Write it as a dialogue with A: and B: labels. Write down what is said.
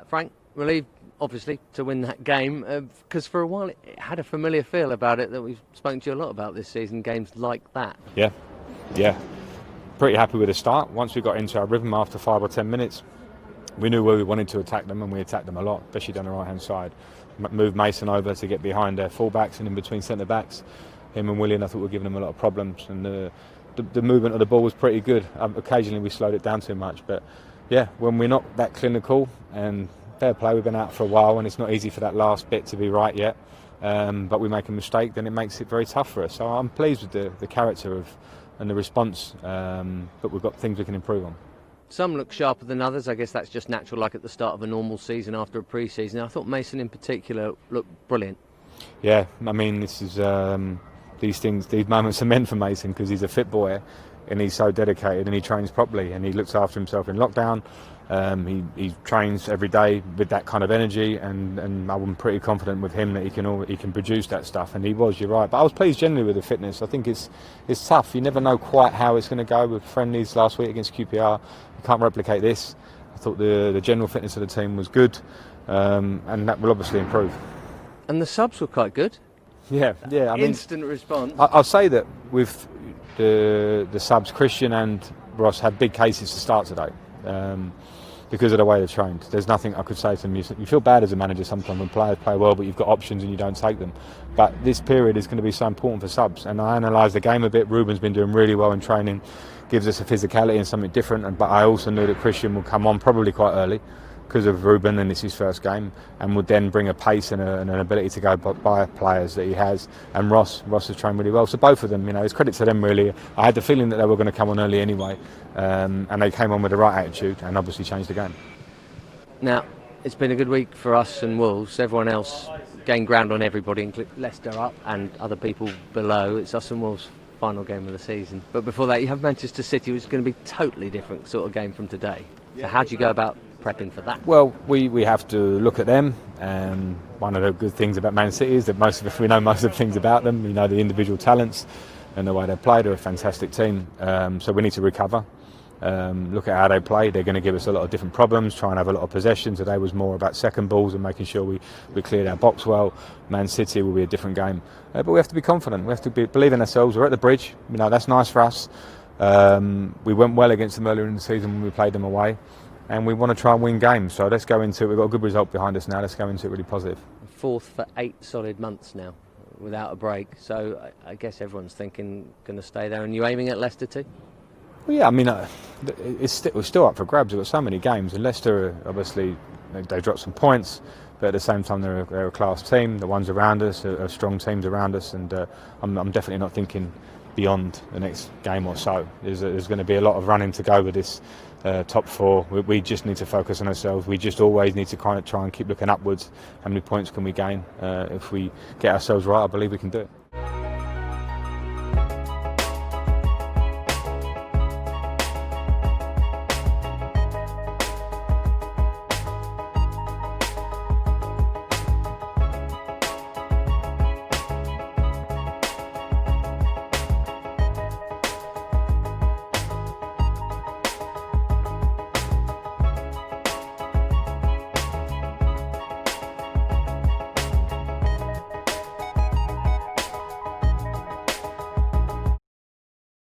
A: Frank, relieved, obviously, to win that game, because for a while it had a familiar feel about it that we've spoken to you a lot about this season, games like that.
B: Yeah. Pretty happy with the start. Once we got into our rhythm after 5 or 10 minutes, we knew where we wanted to attack them, and we attacked them a lot, especially down the right-hand side. Moved Mason over to get behind their full-backs and in between centre-backs. Him and Willian, I thought, were giving them a lot of problems, and the movement of the ball was pretty good. Occasionally we slowed it down too much, but yeah, when we're not that clinical, and fair play, we've been out for a while and it's not easy for that last bit to be right yet, but we make a mistake, then it makes it very tough for us. So I'm pleased with the character and the response, but we've got things we can improve on.
A: Some look sharper than others. I guess that's just natural, like at the start of a normal season after a pre-season. I thought Mason in particular looked brilliant.
B: Yeah, I mean, this is these moments are meant for Mason, because he's a fit boy and he's so dedicated and he trains properly and he looks after himself in lockdown. He trains every day with that kind of energy, and I'm pretty confident with him that he can produce that stuff, and he was, you're right. But I was pleased generally with the fitness. I think it's tough. You never know quite how it's going to go. With friendlies last week against QPR, you can't replicate this. I thought the general fitness of the team was good, and that will obviously improve.
A: And the subs were quite good.
B: Yeah. I mean,
A: instant response.
B: I'll say that with the subs, Christian and Ross had big cases to start today. Because of the way they're trained. There's nothing I could say to them. You feel bad as a manager sometimes when players play well, but you've got options and you don't take them. But this period is going to be so important for subs. And I analysed the game a bit. Ruben's been doing really well in training, gives us a physicality and something different. But I also knew that Christian would come on probably quite early because of Ruben, and it's his first game, and would then bring a pace and an ability to go by players that he has. And Ross has trained really well. So both of them, it's credit to them really. I had the feeling that they were going to come on early anyway, and they came on with the right attitude and obviously changed the game.
A: Now, it's been a good week for us and Wolves. Everyone else gained ground on everybody, including Leicester up and other people below. It's us and Wolves' final game of the season. But before that, you have Manchester City, which is going to be a totally different sort of game from today. So how do you go about prepping for that?
B: Well, we have to look at them. One of the good things about Man City is that we know most of the things about them. We know the individual talents and the way they play. They're a fantastic team. So we need to recover. Look at how they play. They're going to give us a lot of different problems, try and have a lot of possession. Today was more about second balls and making sure we cleared our box well. Man City will be a different game. But we have to be confident. We have to believe in ourselves. We're at the Bridge. That's nice for us. We went well against them earlier in the season when we played them away. And we want to try and win games. So let's go into it. We've got a good result behind us now. Let's go into it really positive.
A: Fourth for 8 solid months now, without a break. So I guess everyone's thinking going to stay there. And you aiming at Leicester too?
B: Well, yeah, I mean, we're still up for grabs. We've got so many games. And Leicester, obviously, they dropped some points. But at the same time, they're a class team. The ones around us are strong teams around us. And I'm definitely not thinking beyond the next game or so. There's going to be a lot of running to go with this top 4. We just need to focus on ourselves. We just always need to kind of try and keep looking upwards. How many points can we gain? If we get ourselves right, I believe we can do it.